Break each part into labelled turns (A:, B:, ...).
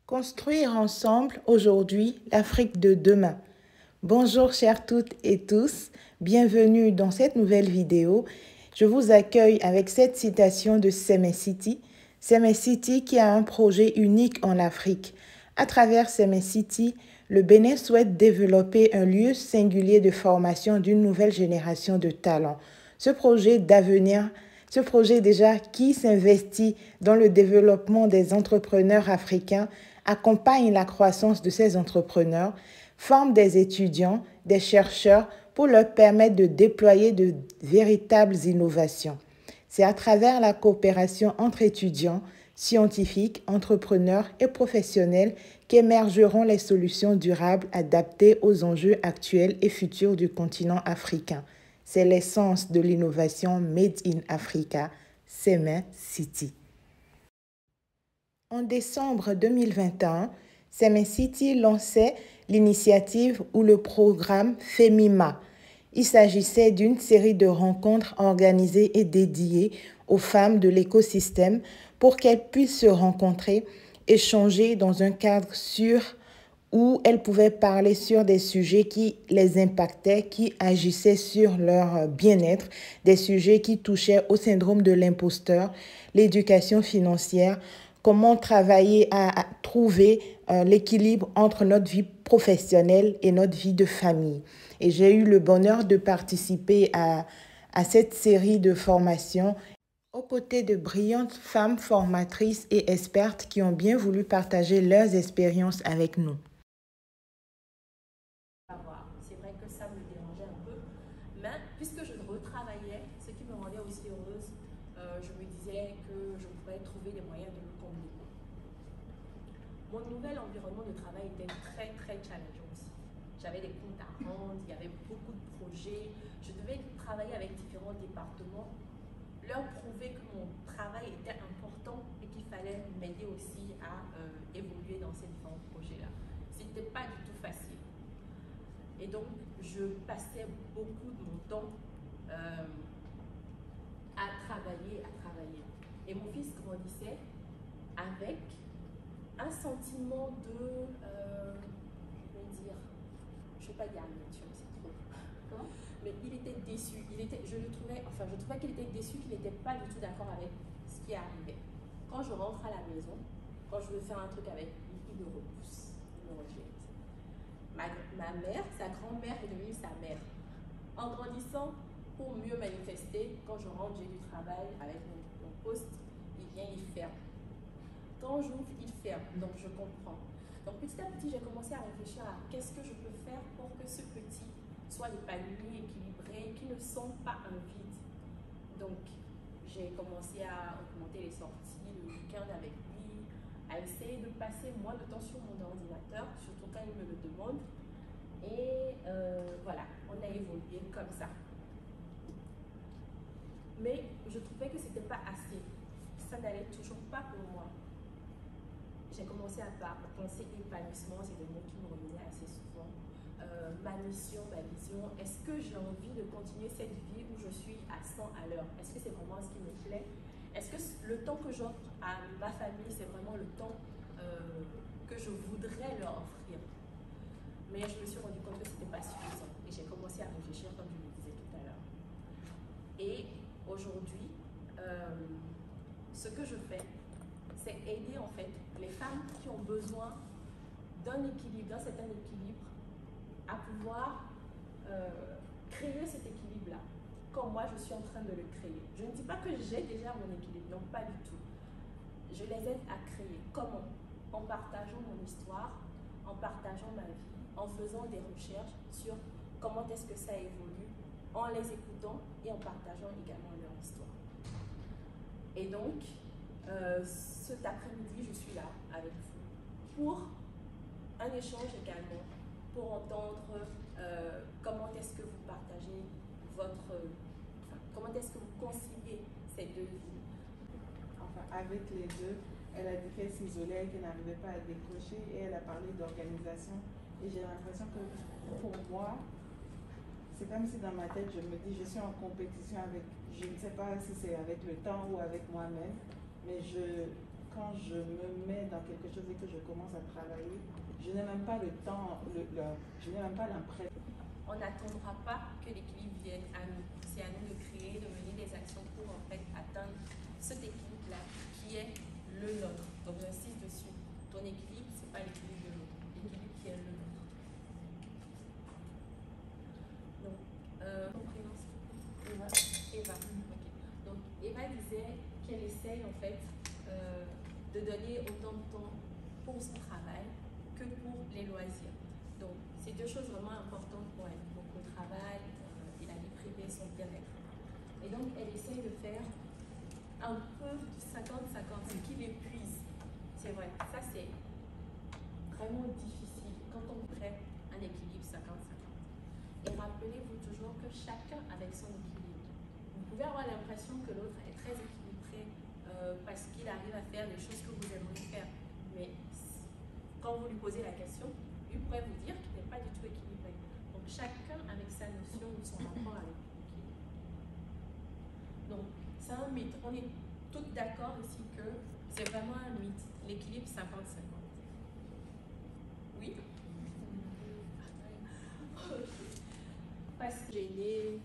A: Construire ensemble aujourd'hui l'Afrique de demain. Bonjour chères toutes et tous, bienvenue dans cette nouvelle vidéo. Je vous accueille avec cette citation de Semesiti. Semesiti qui a un projet unique en Afrique. À travers Semesiti, le Bénin souhaite développer un lieu singulier de formation d'une nouvelle génération de talents. Ce projet d'avenir, ce projet déjà qui s'investit dans le développement des entrepreneurs africains, accompagne la croissance de ces entrepreneurs, forme des étudiants, des chercheurs pour leur permettre de déployer de véritables innovations. C'est à travers la coopération entre étudiants, scientifiques, entrepreneurs et professionnels qu'émergeront les solutions durables adaptées aux enjeux actuels et futurs du continent africain. C'est l'essence de l'innovation Made in Africa, Semesiti. En décembre 2021, Semesiti lançait l'initiative ou le programme FEMIMA. Il s'agissait d'une série de rencontres organisées et dédiées aux femmes de l'écosystème pour qu'elles puissent se rencontrer, échanger dans un cadre sûr où elles pouvaient parler sur des sujets qui les impactaient, qui agissaient sur leur bien-être, des sujets qui touchaient au syndrome de l'imposteur, l'éducation financière, comment travailler à trouver l'équilibre entre notre vie professionnelle et notre vie de famille. Et j'ai eu le bonheur de participer à cette série de formations aux côtés de brillantes femmes formatrices et expertes qui ont bien voulu partager leurs expériences avec nous.
B: C'est vrai que ça me dérangeait un peu, mais puisque je retravaillais, ce qui me rendait aussi heureuse, je me disais que je pourrais trouver des moyens de le combler. Mon nouvel environnement de travail était très challengeant aussi. J'avais des comptes à rendre, il y avait beaucoup de projets, je devais travailler avec différents départements, leur prouver que mon travail était important et qu'il fallait m'aider aussi à évoluer dans ces différents projets-là. C'était pas du tout facile. Et donc, je passais beaucoup de mon temps à travailler. Et mon fils grandissait avec un sentiment de, je ne vais pas dire amertume, c'est trop. Mais il était déçu. Je trouvais qu'il était déçu, qu'il n'était pas du tout d'accord avec ce qui arrivait. Quand je rentre à la maison, quand je veux faire un truc avec lui, il me repousse, il me rejette. Ma mère, sa grand-mère est devenue sa mère. En grandissant, pour mieux manifester, quand je rentre, j'ai du travail avec mon poste, il vient, il ferme. Quand j'ouvre, il ferme, donc je comprends. Donc petit à petit, j'ai commencé à réfléchir à qu'est-ce que je peux faire pour que ce petit soit épanoui, équilibré, qu'il ne sente pas un vide. Donc j'ai commencé à augmenter les sorties, le week-end avec lui, à essayer de passer moins de temps sur mon ordinateur, surtout quand il me le demande. Et voilà, on a évolué comme ça. Mais je trouvais que c'était pas assez. Ça n'allait toujours pas pour moi. J'ai commencé à penser épanouissement, c'est des mots qui me revenaient assez souvent. Ma mission, ma vision, est-ce que j'ai envie de continuer cette vie où je suis à 100 à l'heure? Est-ce que c'est vraiment ce qui me plaît? Est-ce que le temps que j'offre à ma famille, c'est vraiment le temps que je voudrais leur offrir? Mais je me suis rendu compte que ce n'était pas suffisant. Et j'ai commencé à réfléchir comme je le disais tout à l'heure. Et aujourd'hui, ce que je fais, c'est aider en fait les femmes qui ont besoin d'un équilibre, d'un certain équilibre, à pouvoir créer cet équilibre-là, comme moi je suis en train de le créer. Je ne dis pas que j'ai déjà mon équilibre, non pas du tout. Je les aide à créer. Comment? En partageant mon histoire, en partageant ma vie, en faisant des recherches sur comment est-ce que ça évolue, en les écoutant et en partageant également leur histoire. Et donc, cet après-midi, je suis là avec vous pour un échange également, pour entendre comment est-ce que vous partagez comment est-ce que vous conciliez ces deux vies.
C: Enfin, avec les deux, elle a dit qu'elle s'isolait, qu'elle n'arrivait pas à décrocher et elle a parlé d'organisation. Et j'ai l'impression que pour moi, c'est comme si dans ma tête, je me dis, je suis en compétition avec, je ne sais pas si c'est avec le temps ou avec moi-même, mais quand je me mets dans quelque chose et que je commence à travailler, je n'ai même pas le temps, je n'ai même pas l'impression.
B: On n'attendra pas que l'équilibre vienne à nous. C'est à nous de créer, de mener des actions pour en fait atteindre cet équilibre-là qui est le nôtre. Donc j'insiste dessus. Ton équilibre, ce n'est pas l'équilibre de l'autre. L'équilibre qui est le nôtre. Donc, mon prénom c'est Eva. Eva. Okay. Donc Eva disait qu'elle essaye en fait de donner autant de temps pour son travail que pour les loisirs. Donc, c'est deux choses vraiment importantes pour elle. Donc, le travail et la vie privée, son bien-être. Et donc, elle essaye de faire un peu 50-50, ce qui l'épuise. C'est vrai, ça c'est vraiment difficile quand on crée un équilibre 50-50. Et rappelez-vous toujours que chacun avec son équilibre. Vous pouvez avoir l'impression que l'autre est très équilibré parce qu'il arrive à faire des choses que vous aimeriez faire. Mais quand vous lui posez la question, lui pourrait vous dire qu'il n'est pas du tout équilibré. Donc chacun avec sa notion de son rapport avec l'équilibre. Donc c'est un mythe. On est toutes d'accord ici que c'est vraiment un mythe. L'équilibre 50-50. Oui? Parce que gênée,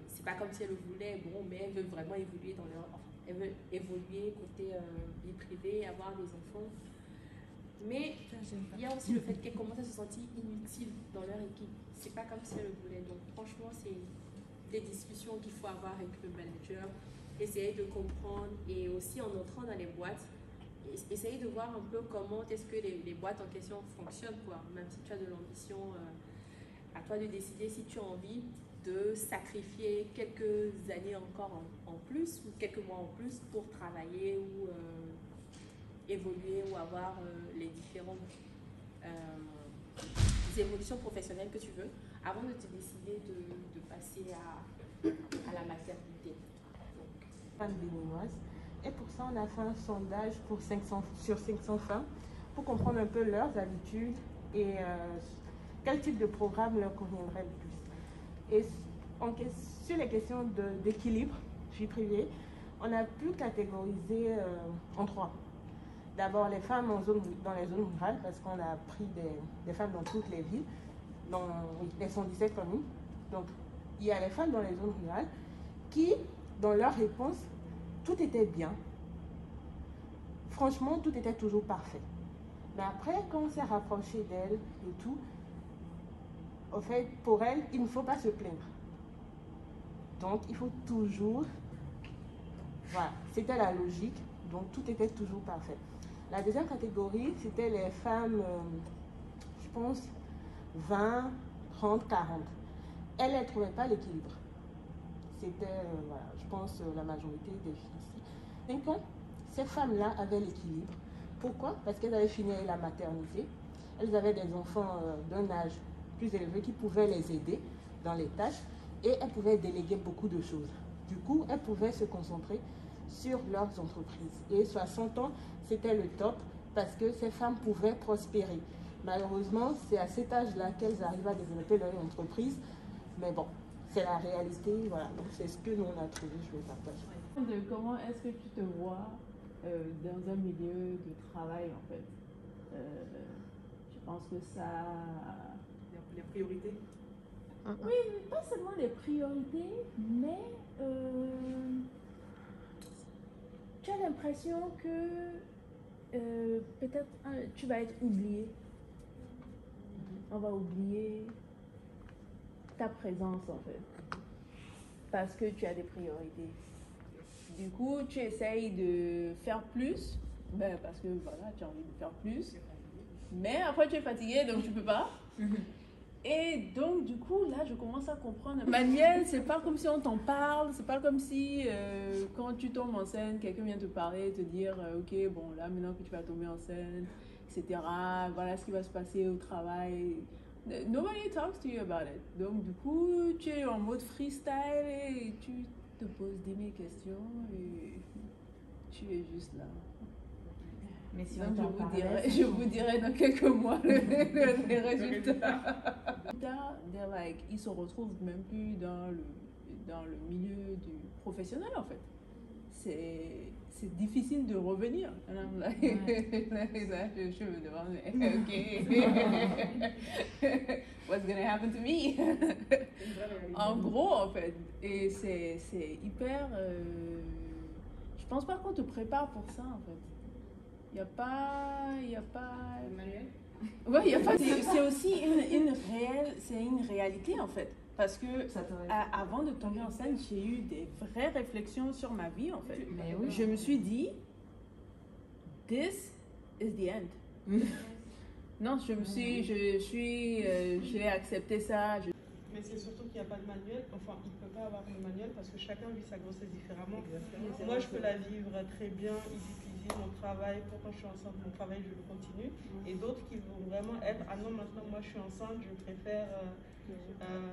B: c'est pas comme si elle le voulait, bon, mais elle veut vraiment évoluer dans leur... Enfin, elle veut évoluer côté vie privée, avoir des enfants. Mais il y a aussi le fait qu'elle commence à se sentir inutile dans leur équipe. C'est pas comme si elle le voulait. Donc franchement, c'est des discussions qu'il faut avoir avec le manager, essayer de comprendre et aussi en entrant dans les boîtes, essayer de voir un peu comment est-ce que les boîtes en question fonctionnent, quoi. Même si tu as de l'ambition, à toi de décider si tu as envie de sacrifier quelques années encore en plus ou quelques mois en plus pour travailler ou évoluer ou avoir les différentes évolutions professionnelles que tu veux avant de te décider de passer à la maternité.
D: Femme béninoise. Et pour ça, on a fait un sondage sur 500 femmes pour comprendre un peu leurs habitudes et quel type de programme leur conviendrait le plus. Et sur les questions d'équilibre, vie privée, on a pu catégoriser en trois. D'abord, les femmes dans les zones rurales, parce qu'on a pris des femmes dans toutes les villes, dans les 117 communes. Donc, il y a les femmes dans les zones rurales qui, dans leur réponse, tout était bien. Franchement, tout était toujours parfait. Mais après, quand on s'est rapproché d'elles et tout, en fait, pour elles, il ne faut pas se plaindre. Donc, il faut toujours... Voilà, c'était la logique. Donc, tout était toujours parfait. La deuxième catégorie, c'était les femmes, je pense, 20, 30, 40. Elles ne trouvaient pas l'équilibre. C'était, voilà, je pense, la majorité des filles ici. Donc, ces femmes-là avaient l'équilibre. Pourquoi? Parce qu'elles avaient fini la maternité. Elles avaient des enfants d'un âge plus élevé qui pouvaient les aider dans les tâches et elles pouvaient déléguer beaucoup de choses. Du coup, elles pouvaient se concentrer sur leurs entreprises. Et 60 ans, c'était le top parce que ces femmes pouvaient prospérer. Malheureusement, c'est à cet âge-là qu'elles arrivent à développer leur entreprise. Mais bon, c'est la réalité. Voilà, donc c'est ce que nous on a trouvé, je vais partager.
E: Comment est-ce que tu te vois dans un milieu de travail en fait? Je pense que ça...
C: Les priorités?
E: Oui, pas seulement les priorités, mais tu as l'impression que peut-être tu vas être oublié. On va oublier ta présence en fait, parce que tu as des priorités. Du coup, tu essayes de faire plus, ben, parce que voilà, tu as envie de faire plus, mais après tu es fatigué donc tu peux pas. Et donc, du coup, là, je commence à comprendre. Manuel, c'est pas comme si on t'en parle, c'est pas comme si quand tu tombes enceinte, quelqu'un vient te parler, te dire ok, bon, là, maintenant que tu vas tomber enceinte, etc., voilà ce qui va se passer au travail. Nobody talks to you about it. Donc, du coup, tu es en mode freestyle et tu te poses des questions et tu es juste là.
D: Mais si
E: donc, je vous dirai dans quelques mois les résultats. Like, ils se retrouvent même plus dans le milieu du professionnel en fait.
F: c'est difficile de revenir. And I'm like, je me demande, ok, what's gonna happen to me? En gros, en fait, et c'est hyper. Je pense pas qu'on te prépare pour ça, en fait. Il n'y a pas.
B: Manuel?
F: Oui, il y a pas. C'est aussi une réalité, en fait. Parce que avant de tomber enceinte, j'ai eu des vraies réflexions sur ma vie, en fait.
B: Mais oui.
F: Je me suis dit, this is the end. Non, j'ai accepté ça.
D: Mais c'est surtout qu'il n'y a pas de manuel, enfin il ne peut pas avoir de manuel parce que chacun vit sa grossesse différemment. Moi je peux la vivre très bien, easy peasy, mon travail, pourquoi je suis enceinte, mon travail je le continue. Et d'autres qui vont vraiment être, ah non maintenant moi je suis enceinte, je préfère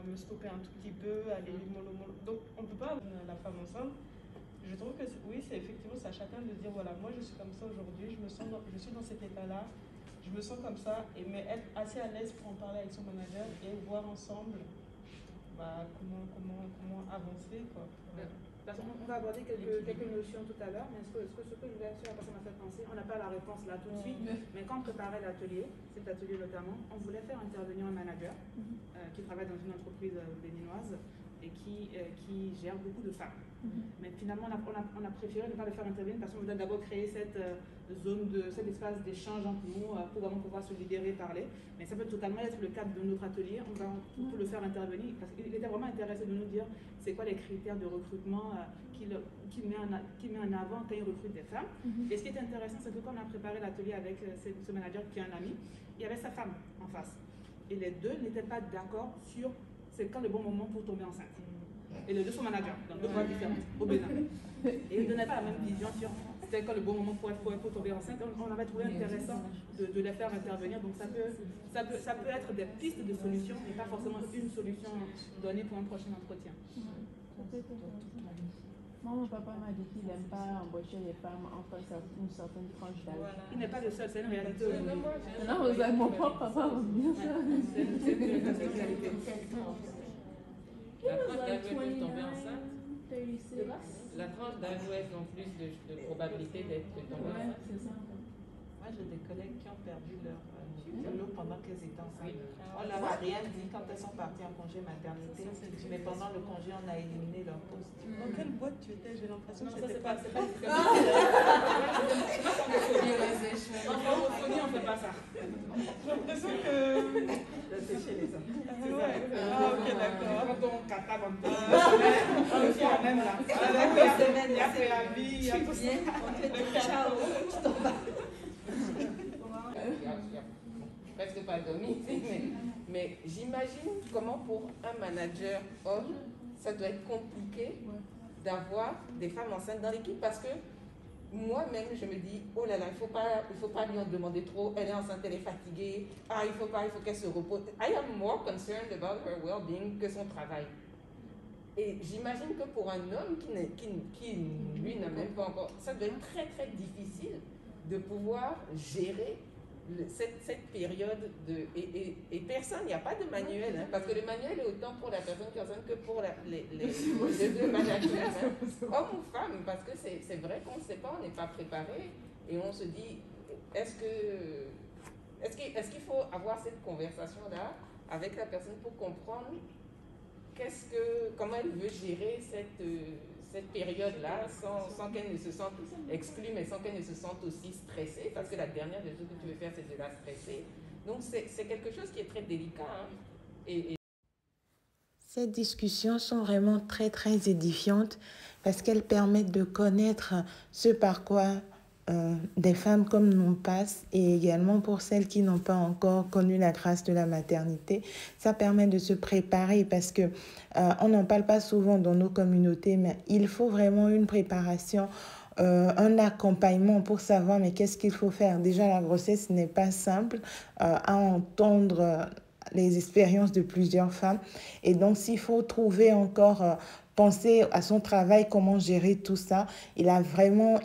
D: me stopper un tout petit peu, aller mollo. Donc on ne peut pas avoir la femme enceinte. Je trouve que oui, c'est effectivement c'est à chacun de dire voilà, moi je suis comme ça aujourd'hui, je suis dans cet état-là, je me sens comme ça, mais être assez à l'aise pour en parler avec son manager et voir ensemble comment avancer quoi.
G: On va aborder quelques notions tout à l'heure, mais ce que je voulais faire, ça m'a fait penser, on n'a pas la réponse là tout de suite, mais quand on préparait l'atelier, cet atelier notamment, on voulait faire intervenir un manager qui travaille dans une entreprise béninoise et qui gère beaucoup de femmes. Mais finalement, on a préféré ne pas le faire intervenir parce qu'on voulait d'abord créer cette cet espace d'échange entre nous pour vraiment pouvoir se libérer et parler. Mais ça peut totalement être le cadre de notre atelier. On peut le faire intervenir parce qu'il était vraiment intéressé de nous dire c'est quoi les critères de recrutement qu'il met en avant quand il recrute des femmes. Et ce qui est intéressant, c'est que quand on a préparé l'atelier avec ce manager qui est un ami, il y avait sa femme en face. Et les deux n'étaient pas d'accord sur c'est quand le bon moment pour tomber enceinte. Et les deux sont managers, dans deux boîtes différentes, au Bénin. Et ils ne donnaient pas la même vision sur c'était quand le bon moment pour tomber enceinte. On avait trouvé intéressant de les faire intervenir. Donc ça peut être des pistes de solutions, mais pas forcément une solution donnée pour un prochain entretien.
F: Moi, mon papa m'a dit qu'il n'aime pas embaucher les femmes entre une certaine tranche d'âge.
G: Voilà. Il n'est pas le seul, c'est une réalité.
F: Non, vous avez mon propre papa m'a dit ça.
G: C'est une réalité.
H: La tranche d'âge où elle peut tomber enceinte.
E: 36.
H: La tranche d'âge où elles ont plus de probabilité d'être tombées enceinte.
F: C'est ça.
C: Moi, j'ai des collègues qui ont perdu leur boulot pendant qu'elles étaient enceintes. On leur a rien dit quand elles sont parties en congé maternité, mais pendant le congé, on a éliminé leur poste.
D: Dans quelle boîte tu étais? J'ai l'impression que c'était
G: pas.
D: pas.
G: En francophonie, on ne fait pas ça.
D: J'ai l'impression que.
C: C'est chez les hommes.
D: Ah, ok, d'accord.
G: Quand on catale un peu, on le fait même là.
D: Ah, d'accord. Il y a préavis, il y a tout ça.
B: Ciao.
H: Presque pas dormi, mais j'imagine comment pour un manager homme, ça doit être compliqué d'avoir des femmes enceintes dans l'équipe parce que moi-même, je me dis, oh là là, il faut pas lui en demander trop, elle est enceinte, elle est fatiguée, il faut qu'elle se repose. I am more concerned about her well-being que son travail. Et j'imagine que pour un homme qui lui, n'a même pas encore, ça doit être très très difficile de pouvoir gérer cette période et personne, il n'y a pas de manuel, hein, parce que le manuel est autant pour la personne qui est enceinte que pour les deux managers, hein, homme ou femme, parce que c'est vrai qu'on ne sait pas, on n'est pas préparé et on se dit, est-ce qu'il faut avoir cette conversation-là avec la personne pour comprendre comment elle veut gérer cette période-là sans qu'elle ne se sente exclue, mais sans qu'elle ne se sente aussi stressée, parce que la dernière des choses que tu veux faire, c'est de la stresser. Donc, c'est quelque chose qui est très délicat. Hein.
A: Ces discussions sont vraiment très, très édifiantes parce qu'elles permettent de connaître ce par quoi des femmes comme nous passent et également pour celles qui n'ont pas encore connu la grâce de la maternité. Ça permet de se préparer parce que on n'en parle pas souvent dans nos communautés, mais il faut vraiment une préparation, un accompagnement pour savoir mais qu'est-ce qu'il faut faire. Déjà, la grossesse n'est pas simple à entendre les expériences de plusieurs femmes. Et donc, s'il faut trouver encore, penser à son travail, comment gérer tout ça, il y a vraiment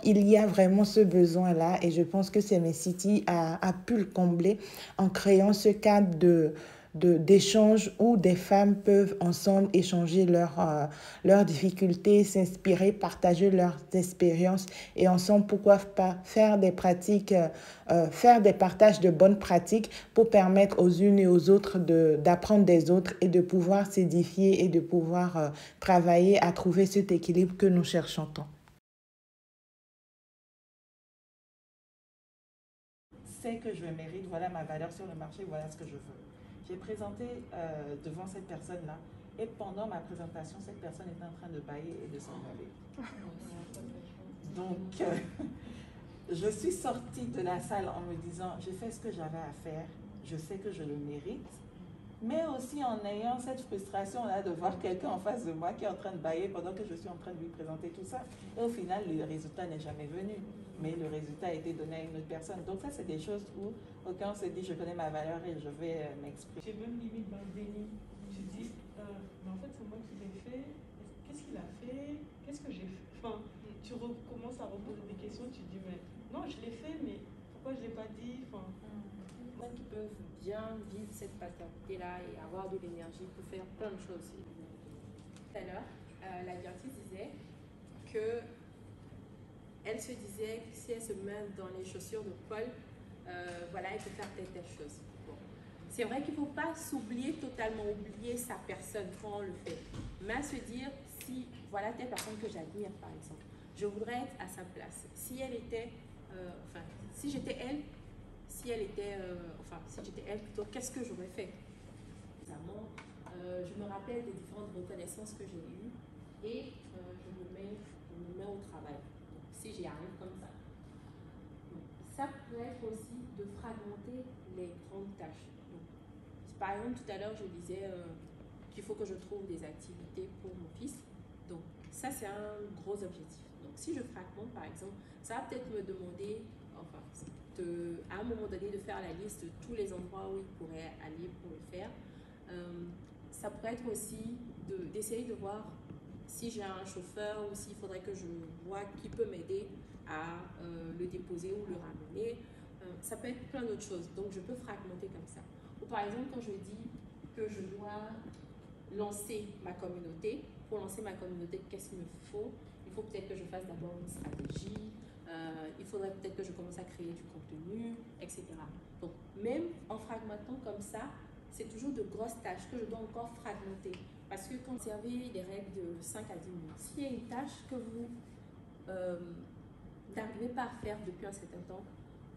A: ce besoin-là. Et je pense que CMS City a pu le combler en créant ce cadre de d'échanges où des femmes peuvent ensemble échanger leurs difficultés, s'inspirer, partager leurs expériences et ensemble, pourquoi pas, faire des pratiques, faire des partages de bonnes pratiques pour permettre aux unes et aux autres d'apprendre des autres et de pouvoir s'édifier et de pouvoir travailler à trouver cet équilibre que nous cherchons tant.
C: C'est que je mérite, voilà ma valeur sur le marché, voilà ce que je veux. J'ai présenté devant cette personne-là et pendant ma présentation, cette personne était en train de bâiller et de s'en aller. Donc, je suis sortie de la salle en me disant, j'ai fait ce que j'avais à faire, je sais que je le mérite, mais aussi en ayant cette frustration-là de voir quelqu'un en face de moi qui est en train de bâiller pendant que je suis en train de lui présenter tout ça. Et au final, le résultat n'est jamais venu, mais le résultat a été donné à une autre personne. Donc ça, c'est des choses où aucun se dit, je connais ma valeur et je vais m'exprimer.
D: J'ai même limite dans le déni. Je dis, mais en fait, c'est moi qui l'ai fait. Qu'est-ce qu'il a fait? Qu'est-ce que j'ai fait? Enfin, tu recommences à reposer des questions, tu te dis, mais non, je l'ai fait, mais pourquoi je ne l'ai pas dit? Enfin,
B: qui peuvent bien vivre cette paternité-là et avoir de l'énergie pour faire plein de choses. Tout à l'heure, la directrice disait que elle se disait que si elle se met dans les chaussures de Paul, voilà, elle peut faire telle chose. Bon. C'est vrai qu'il ne faut pas s'oublier totalement, oublier sa personne quand on le fait, mais à se dire si voilà telle personne que j'admire par exemple, je voudrais être à sa place. Si elle était, enfin, si j'étais elle. Si elle était, si j'étais elle plutôt, qu'est-ce que j'aurais fait? Je me rappelle des différentes reconnaissances que j'ai eues et je me mets au travail. Donc, si j'y arrive comme ça. Donc, ça peut être aussi de fragmenter les grandes tâches. Donc, par exemple, tout à l'heure, je disais qu'il faut que je trouve des activités pour mon fils. Donc, ça, c'est un gros objectif. Donc, si je fragmente, par exemple, ça va peut-être me demander, à un moment donné, de faire la liste de tous les endroits où il pourrait aller pour le faire. Ça pourrait être aussi d'essayer de voir si j'ai un chauffeur ou s'il faudrait que je vois qui peut m'aider à le déposer ou le ramener. Ça peut être plein d'autres choses. Donc, je peux fragmenter comme ça. Ou par exemple, quand je dis que je dois lancer ma communauté, pour lancer ma communauté, qu'est-ce qu'il me faut? Il faut peut-être que je fasse d'abord une stratégie. Il faudrait peut-être que je commence à créer du contenu, etc. Donc, même en fragmentant comme ça, c'est toujours de grosses tâches que je dois encore fragmenter. Parce que quand vous observez les règles de 5 à 10 minutes, s'il y a une tâche que vous n'arrivez pas à faire depuis un certain temps,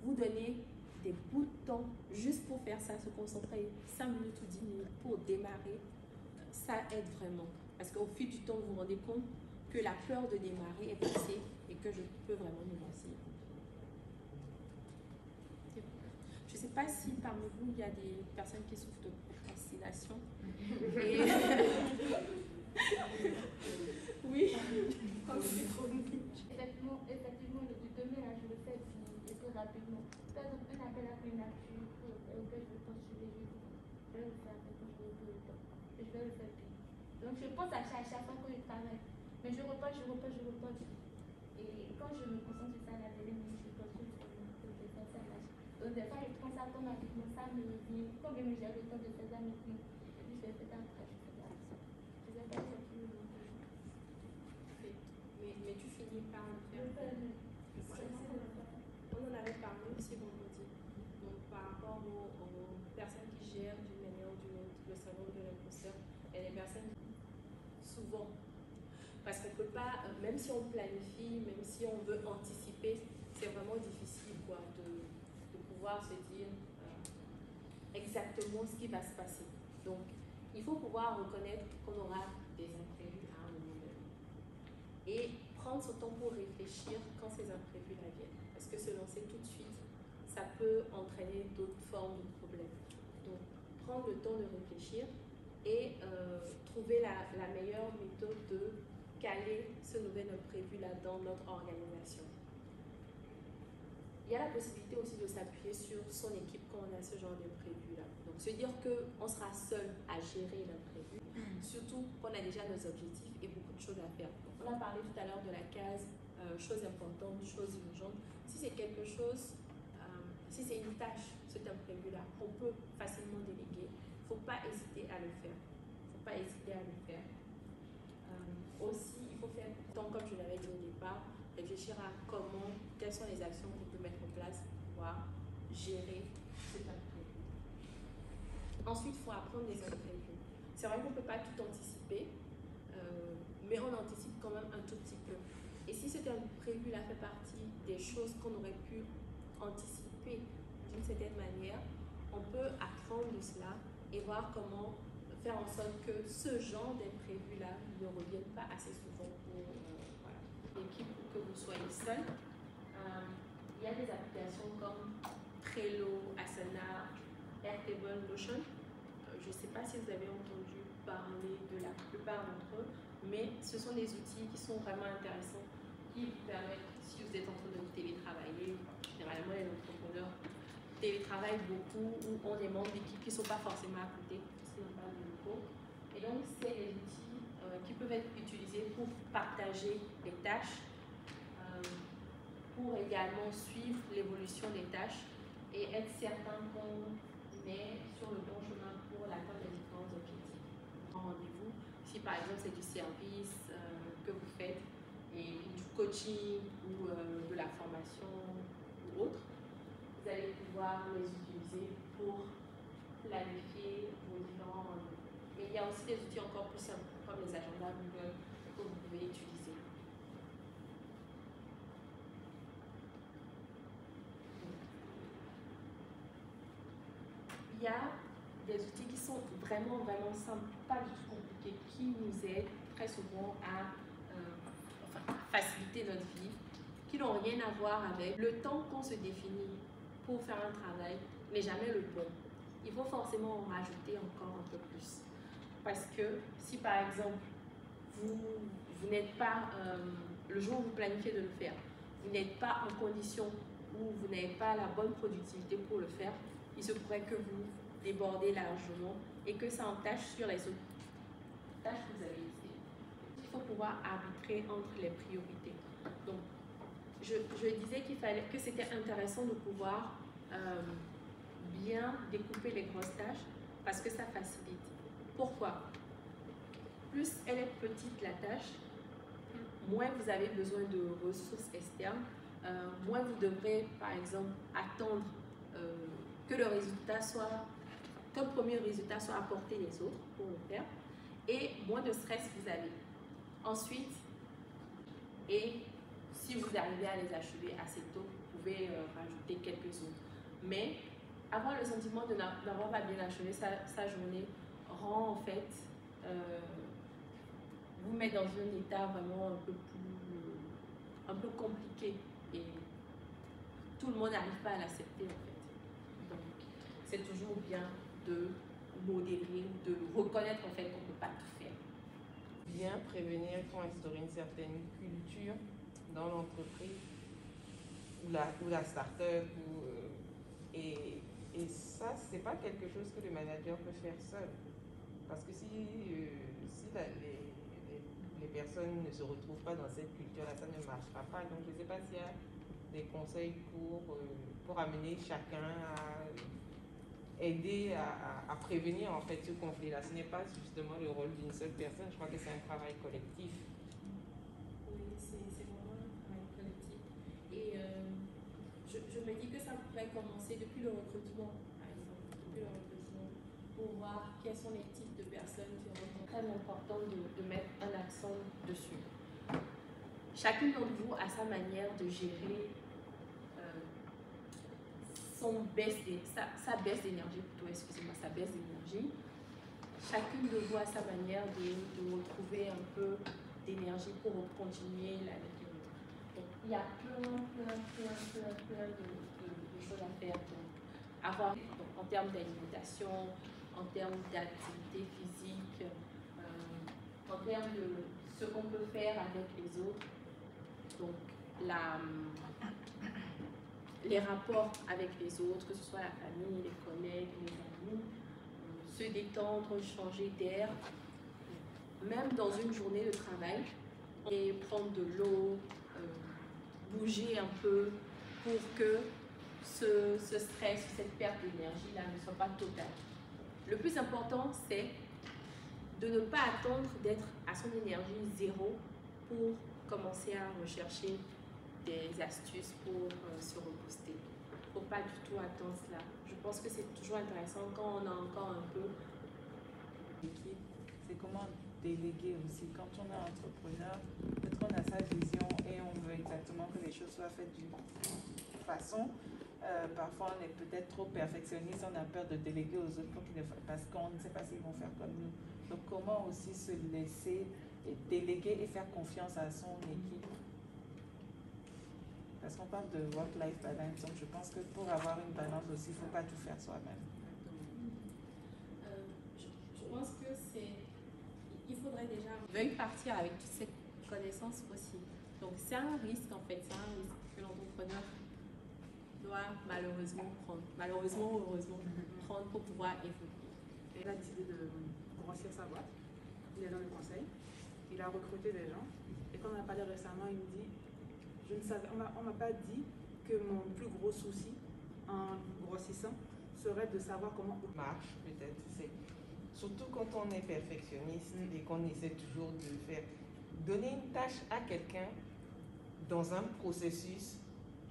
B: vous donnez des bouts de temps juste pour faire ça, se concentrer 5 minutes ou 10 minutes pour démarrer, ça aide vraiment. Parce qu'au fil du temps, vous vous rendez compte que la peur de démarrer est passée et que je peux vraiment me lancer. Je ne sais pas si parmi vous, il y a des personnes qui souffrent de procrastination. Et... oui.
I: Effectivement, le demain, là, je le fais et très rapidement. Par exemple, un appel à prénature auquel je pense que je vais le faire avec le temps. Je vais le faire bien. Donc, je pense à chaque fois que je travaille. Mais je repasse. Et quand je me concentre sur ça, la télé, je pense que je fais ça. Donc, des fois, je prends ça automatiquement, ça me revient. Quand même, j'ai le temps de faire ça, mais puis je fais ça après, je fais ça. Je vais pas faire tout le monde.
B: Mais tu finis par le faire. On en avait parlé aussi vendredi. Donc, par rapport aux personnes qui gèrent d'une manière ou d'une autre le syndrome de l'imposteur, il y a des personnes souvent. Parce qu'on ne peut pas, même si on planifie, même si on veut anticiper, c'est vraiment difficile quoi, de pouvoir se dire exactement ce qui va se passer. Donc, il faut pouvoir reconnaître qu'on aura des imprévus à un moment donné. Et prendre ce temps pour réfléchir quand ces imprévus-là viennent. Parce que se lancer tout de suite, ça peut entraîner d'autres formes de problèmes. Donc, prendre le temps de réfléchir et trouver la meilleure méthode de caler ce nouvel imprévu-là dans notre organisation. Il y a la possibilité aussi de s'appuyer sur son équipe quand on a ce genre d'imprévu-là. Donc, se dire qu'on sera seul à gérer l'imprévu, surtout qu'on a déjà nos objectifs et beaucoup de choses à faire. Donc, on a parlé tout à l'heure de la case choses importantes, choses urgentes. Si c'est quelque chose, si c'est une tâche, cet imprévu-là, on peut facilement déléguer. Il faut pas hésiter à le faire. Faut pas hésiter à le faire. Aussi, il faut faire, comme je l'avais dit au départ, réfléchir à quelles sont les actions qu'on peut mettre en place pour pouvoir gérer cet imprévu. Ensuite, il faut apprendre des imprévus. C'est vrai qu'on ne peut pas tout anticiper, mais on anticipe quand même un tout petit peu. Et si cet imprévu-là fait partie des choses qu'on aurait pu anticiper d'une certaine manière, on peut apprendre de cela et voir comment faire en sorte que ce genre d'imprévu-là ne revienne pas assez souvent pour l'équipe ou que vous soyez seul. Il y a des applications comme Trello, Asana, Airtable, Notion. Je ne sais pas si vous avez entendu parler de la plupart d'entre eux, mais ce sont des outils qui sont vraiment intéressants, qui vous permettent, si vous êtes en train de télétravailler, généralement les entrepreneurs télétravaillent beaucoup ou ont des membres d'équipe qui ne sont pas forcément à côté, parce qu'ils n'ont pas de locaux. Et donc, c'est des outils qui peuvent être utilisés pour partager les tâches, pour également suivre l'évolution des tâches et être certain qu'on est sur le bon chemin pour l'atteinte des différents objectifs. Rendez-vous, si par exemple c'est du service que vous faites et du coaching ou de la formation ou autre, vous allez pouvoir les utiliser pour planifier vos différents rendez-vous. Mais il y a aussi des outils encore plus simples, comme les agendas Google, que vous pouvez utiliser. Il y a des outils qui sont vraiment simples, pas du tout compliqués, qui nous aident très souvent à faciliter notre vie, qui n'ont rien à voir avec le temps qu'on se définit pour faire un travail, n'est jamais le bon. Il faut forcément en rajouter encore un peu plus. Parce que si par exemple, vous n'êtes pas, le jour où vous planifiez de le faire, vous n'êtes pas en condition ou vous n'avez pas la bonne productivité pour le faire, il se pourrait que vous débordez largement et que ça entache sur les autres tâches que vous avez ici. Il faut pouvoir arbitrer entre les priorités. Donc, je disais que c'était intéressant de pouvoir bien découper les grosses tâches parce que ça facilite. Pourquoi? Plus elle est petite la tâche, moins vous avez besoin de ressources externes, moins vous devrez par exemple attendre que le résultat soit, qu'un premier résultat soit apporté les autres pour le faire, et moins de stress vous avez. Ensuite, et si vous arrivez à les achever assez tôt, vous pouvez rajouter quelques autres. Mais avoir le sentiment de n'avoir pas bien achevé sa journée rend en fait, vous met dans un état vraiment un peu compliqué et tout le monde n'arrive pas à l'accepter en fait. Donc c'est toujours bien de modérer, de reconnaître en fait qu'on ne peut pas tout faire.
H: Bien prévenir pour instaurer une certaine culture dans l'entreprise ou la start-up et ça c'est pas quelque chose que le manager peut faire seul parce que si les personnes ne se retrouvent pas dans cette culture là, ça ne marchera pas. Donc je ne sais pas s'il y a des conseils pour amener chacun à aider à prévenir en fait ce conflit là. Ce n'est pas justement le rôle d'une seule personne, je crois que c'est un travail collectif.
B: Oui, c'est vraiment un travail collectif. Et je me dis que ça pourrait commencer depuis le recrutement, par exemple, depuis le recrutement, pour voir quels sont les types de personnes qui sont très important de mettre un accent dessus. Chacune d'entre vous a sa manière de gérer sa baisse d'énergie, plutôt, excusez-moi, sa baisse d'énergie. Chacune de vous a sa manière de retrouver un peu d'énergie pour continuer l'année qui vient. Donc, il y a plein de choses à faire. Donc, en termes d'alimentation, en termes d'activité physique, en termes de ce qu'on peut faire avec les autres. Donc, les rapports avec les autres, que ce soit la famille, les collègues, les amis, se détendre, changer d'air, même dans une journée de travail, et prendre de l'eau, bouger un peu pour que ce stress, cette perte d'énergie là ne soit pas totale. le plus important, c'est de ne pas attendre d'être à son énergie zéro pour commencer à rechercher des astuces pour se rebooster. Il ne faut pas du tout attendre cela. Je pense que c'est toujours intéressant quand on a encore un peu.
C: C'est comment déléguer aussi. Quand on est entrepreneur, peut-être qu'on a sa vision et on veut exactement que les choses soient faites d'une façon. Parfois, on est peut-être trop perfectionniste, on a peur de déléguer aux autres parce qu'on ne sait pas s'ils vont faire comme nous. Donc, comment aussi se laisser déléguer et faire confiance à son équipe? Parce qu'on parle de work-life balance, donc je pense que pour avoir une balance aussi, il ne faut pas tout faire soi-même.
B: Je pense que il faudrait déjà veuille partir avec toute cette connaissance aussi. Donc c'est un risque en fait, c'est un risque que l'entrepreneur doit malheureusement prendre, malheureusement ou heureusement prendre pour pouvoir évoluer.
G: Il a décidé de grossir sa boîte, il est dans le conseil, il a recruté des gens et quand on a parlé récemment, il me dit on m'a pas dit que mon plus gros souci en grossissant serait de savoir comment
H: marche peut-être. Surtout quand on est perfectionniste et qu'on essaie toujours de faire. Donner une tâche à quelqu'un dans un processus,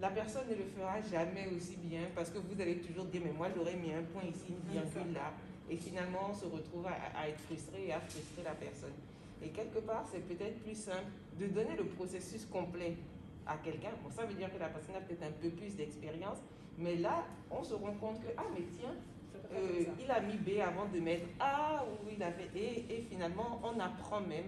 H: la personne ne le fera jamais aussi bien parce que vous allez toujours dire mais moi j'aurais mis un point ici, une virgule là. Et finalement on se retrouve à être frustré et à frustrer la personne. Et quelque part c'est peut-être plus simple de donner le processus complet à quelqu'un. Bon, ça veut dire que la personne a peut-être un peu plus d'expérience, mais là, on se rend compte que, ah, mais tiens, il a mis B avant de mettre A, ou il a fait et finalement, on apprend même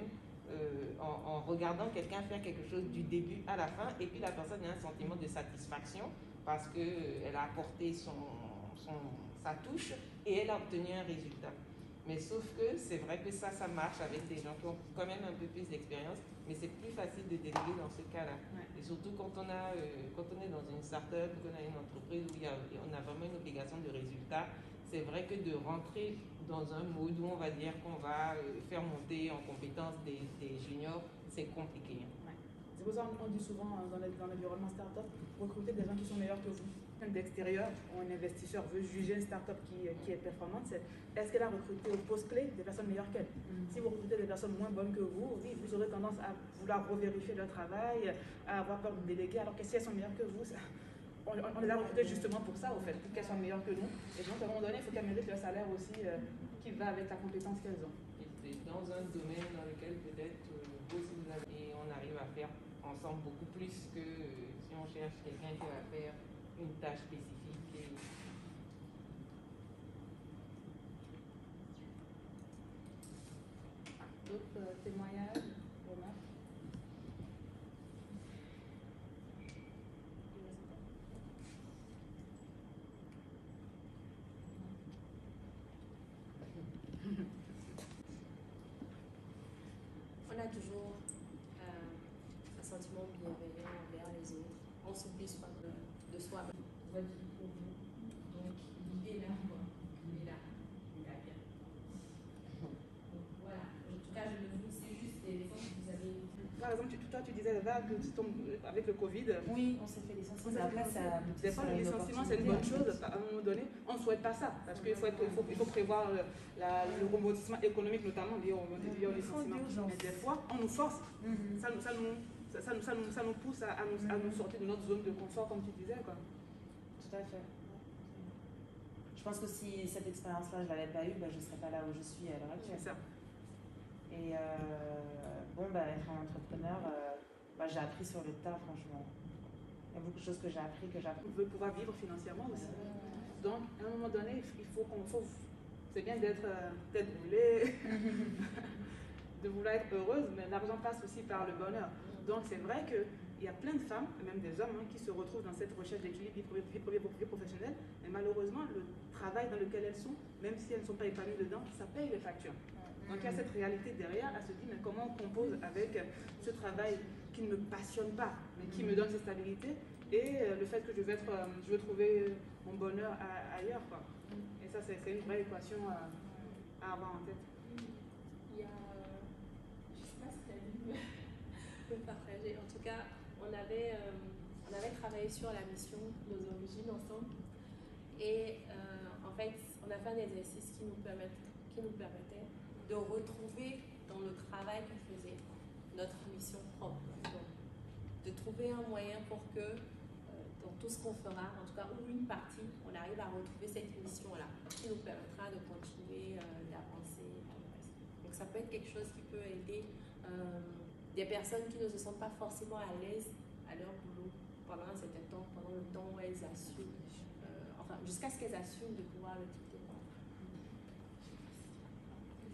H: en regardant quelqu'un faire quelque chose du début à la fin, et puis la personne a un sentiment de satisfaction parce qu'elle a apporté sa touche et elle a obtenu un résultat. Mais sauf que c'est vrai que ça marche avec des gens qui ont quand même un peu plus d'expérience, mais c'est plus facile de déléguer dans ce cas-là. Ouais. Et surtout quand on est dans une start-up, qu'on a une entreprise où on a vraiment une obligation de résultat, c'est vrai que de rentrer dans un mode où on va dire qu'on va faire monter en compétence des juniors, c'est compliqué.
G: Ouais. C'est pour ça qu'on dit souvent dans l'environnement start-up, recruter des gens qui sont meilleurs que vous. D'extérieur, un investisseur veut juger une start-up qui est performante, est-ce qu'elle a recruté au poste clé des personnes meilleures qu'elle? Si vous recrutez des personnes moins bonnes que vous, oui, vous aurez tendance à vouloir revérifier leur travail, à avoir peur de déléguer, alors que si elles sont meilleures que vous, on les a recrutées justement pour ça, au fait, pour qu'elles soient meilleures que nous. Et donc, à un moment donné, il faut qu'elles méritent leur salaire aussi qui va avec la compétence qu'elles ont.
H: Et dans un domaine dans lequel peut-être et on arrive à faire ensemble beaucoup plus que si on cherche quelqu'un qui va faire une tâche spécifique.
G: D'autres témoignages, remarques?
B: On a toujours un sentiment bienveillant envers les autres. On s'oublie de soi. Donc l'idée là, quoi. Il est là. Il est bien. Donc voilà. En tout cas, c'est juste des leçons que vous avez.
G: Par exemple, toi tu disais que avec le Covid.
J: Oui, on s'est fait des sentiments. Après,
G: des fois, le licenciement, c'est une bonne chose. À un moment donné, on ne souhaite pas ça. Parce qu'il faut prévoir le rebondissement économique, notamment lié au licenciement. Mais des fois, on nous force. Ça nous pousse à nous sortir de notre zone de confort, comme tu disais, quoi.
J: Tout à fait. Je pense que si cette expérience-là, je ne l'avais pas eue, je ne serais pas là où je suis à l'heure actuelle.
G: C'est ça.
J: Et être un entrepreneur, j'ai appris sur le tas, franchement. Il y a beaucoup de choses que j'ai appris,
G: On veut pouvoir vivre financièrement aussi. Donc, à un moment donné, c'est bien d'être brûlée, de vouloir être heureuse, mais l'argent passe aussi par le bonheur. Donc, c'est vrai qu'il y a plein de femmes, et même des hommes, qui se retrouvent dans cette recherche d'équilibre vie professionnelle, mais malheureusement, le travail dans lequel elles sont, même si elles ne sont pas épanouies dedans, ça paye les factures. Donc il y a cette réalité derrière, à se dire mais comment on compose avec ce travail qui ne me passionne pas, mais qui me donne cette stabilité, et le fait que je veux trouver mon bonheur ailleurs, quoi. Et ça, c'est une vraie équation à avoir en tête.
B: Il y a, je ne sais pas si tu as vu me partager, en tout cas, on avait travaillé sur la mission, nos origines ensemble, et en fait, on a fait un exercice qui nous permettait de retrouver dans le travail qu'on faisait notre mission propre. Donc, de trouver un moyen pour que dans tout ce qu'on fera, en tout cas, ou une partie, on arrive à retrouver cette mission-là, qui nous permettra de continuer d'avancer. Donc ça peut être quelque chose qui peut aider des personnes qui ne se sentent pas forcément à l'aise à leur boulot pendant un certain temps, pendant le temps où elles assument, enfin jusqu'à ce qu'elles assument de pouvoir le quitter.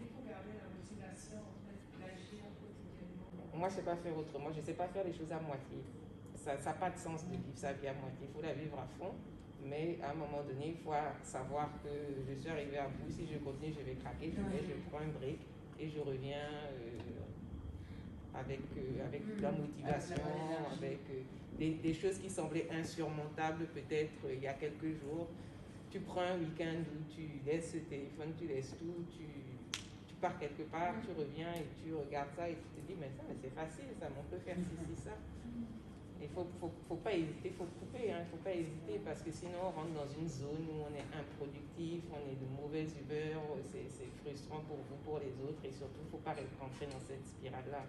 G: Il faut garder la motivation, en fait, d'agir quotidiennement.
H: Moi, je ne sais pas faire autrement, je ne sais pas faire les choses à moitié. Ça n'a pas de sens de vivre sa vie à moitié, il faut la vivre à fond. Mais à un moment donné, il faut savoir que je suis arrivée à bout. Si je continue, je vais craquer. Je prends un break et je reviens avec la motivation, avec des choses qui semblaient insurmontables peut-être il y a quelques jours. Tu prends un week-end où tu laisses ce téléphone, tu laisses tout, tu pars quelque part, tu reviens et tu regardes ça et tu te dis mais ça c'est facile, ça, on peut faire ci, ça. Il ne faut pas hésiter, il faut couper, il ne faut pas hésiter parce que sinon on rentre dans une zone où on est improductif, on est de mauvaise humeur, c'est frustrant pour vous, pour les autres et surtout il ne faut pas rentrer dans cette spirale-là.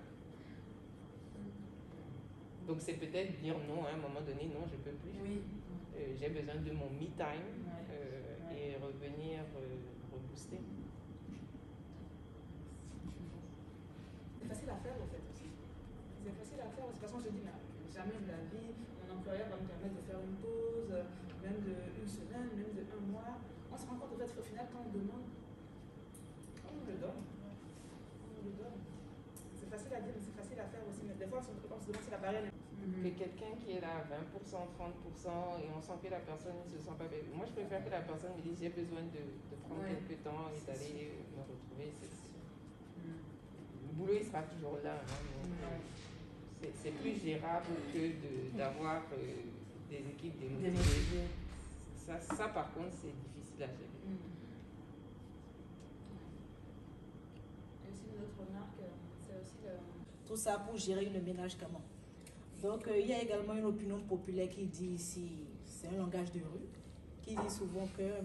H: Donc c'est peut-être dire non à un moment donné, non je ne peux plus.
J: Oui.
H: J'ai besoin de mon me time et revenir rebooster.
G: C'est facile à faire en fait aussi. C'est facile à faire. De toute façon, je dis, mais jamais de la vie, mon employeur va me permettre de faire une pause, même d'une semaine, même d'1 mois. On se rend compte en fait qu'au final, quand on demande, on nous le donne. On nous le donne. C'est facile à dire, mais c'est facile à faire aussi. Mais des fois, on se demande si la barrière est.
H: Que quelqu'un qui est là à 20%, 30% et on sent que la personne ne se sent pas belle. Moi, je préfère que la personne me dise j'ai besoin de prendre quelques temps et d'aller me retrouver. Le boulot, il sera toujours là. Hein, c'est plus gérable que d'avoir des équipes démotivées. Ça, par contre, c'est difficile à gérer.
G: Et aussi une autre remarque, c'est aussi
K: tout ça pour gérer une ménage comment. Donc, il y a également une opinion populaire qui dit ici, c'est un langage de rue, qui dit souvent que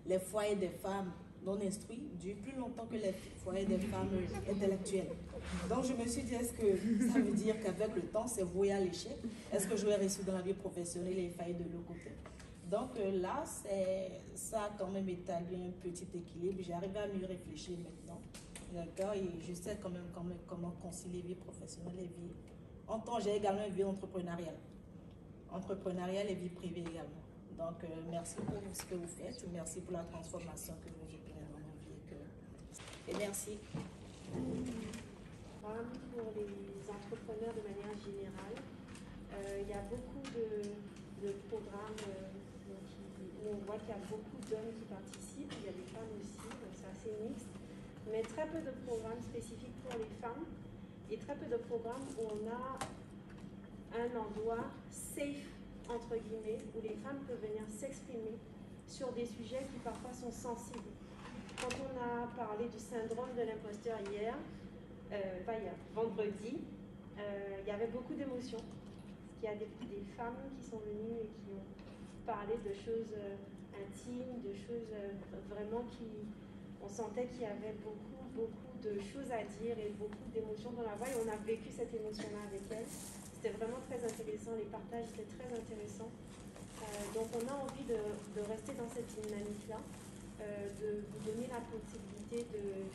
K: les foyers des femmes non instruits durent plus longtemps que les foyers des femmes intellectuelles. Donc, je me suis dit, est-ce que ça veut dire qu'avec le temps, c'est voué à l'échec? Est-ce que j'aurais réussi dans la vie professionnelle les failles de l'autre côté? Donc là, ça a quand même établi un petit équilibre. J'arrive à mieux réfléchir maintenant. D'accord? Et je sais quand même comment concilier vie professionnelle et vie. En temps, j'ai également une vie entrepreneuriale. Entrepreneuriale et vie privée également. Donc, merci pour ce que vous faites. Merci pour la transformation que vous opérez dans mon vie. Et merci.
L: Pour les entrepreneurs de manière générale, il y a beaucoup de programmes où on voit qu'il y a beaucoup d'hommes qui participent. Il y a des femmes aussi, donc c'est assez mixte. Mais très peu de programmes spécifiques pour les femmes. Et très peu de programmes où on a un endroit safe, entre guillemets, où les femmes peuvent venir s'exprimer sur des sujets qui parfois sont sensibles. Quand on a parlé du syndrome de l'imposteur vendredi, il y avait beaucoup d'émotions. Il y a des femmes qui sont venues et qui ont parlé de choses intimes, de choses vraiment on sentait qu'il y avait beaucoup de choses à dire et beaucoup d'émotions dans la voix et on a vécu cette émotion-là avec elle. C'était vraiment très intéressant, les partages étaient très intéressants. Donc on a envie de rester dans cette dynamique-là, de vous donner la possibilité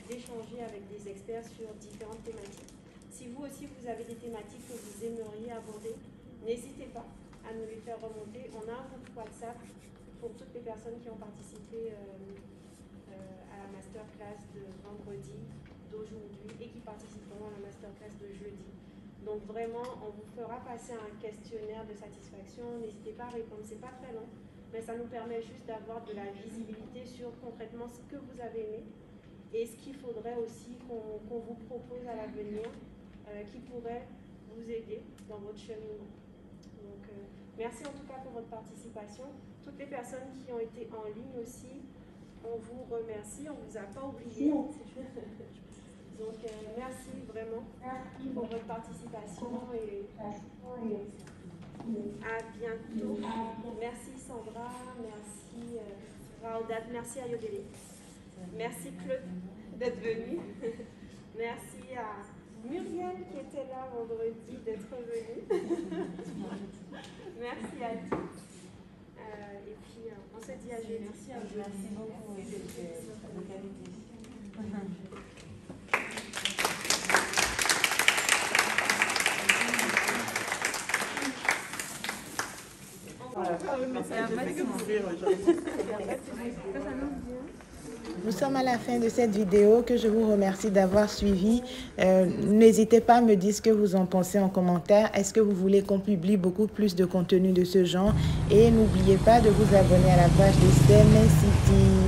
L: d'échanger avec des experts sur différentes thématiques. Si vous aussi vous avez des thématiques que vous aimeriez aborder, n'hésitez pas à nous les faire remonter. On a un groupe WhatsApp pour toutes les personnes qui ont participé à la masterclass de vendredi, d'aujourd'hui et qui participeront à la masterclass de jeudi. Donc vraiment, on vous fera passer un questionnaire de satisfaction. N'hésitez pas à répondre, c'est pas très long, mais ça nous permet juste d'avoir de la visibilité sur concrètement ce que vous avez aimé et ce qu'il faudrait aussi qu'on vous propose à l'avenir qui pourrait vous aider dans votre cheminement. Donc merci en tout cas pour votre participation. Toutes les personnes qui ont été en ligne aussi, on vous remercie, on ne vous a pas oublié. Donc merci vraiment pour votre participation et à bientôt. Merci Sandra, merci Raodat, merci à Yodélé. Merci Claude d'être venu. Merci à Muriel qui était là vendredi d'être venue. Merci à tous. Et puis on se dit à jeudi.
J: Merci beaucoup. De qualité.
A: Nous sommes à la fin de cette vidéo que je vous remercie d'avoir suivi. N'hésitez pas à me dire ce que vous en pensez en commentaire. Est-ce que vous voulez qu'on publie beaucoup plus de contenu de ce genre? Et n'oubliez pas de vous abonner à la page de STEM City.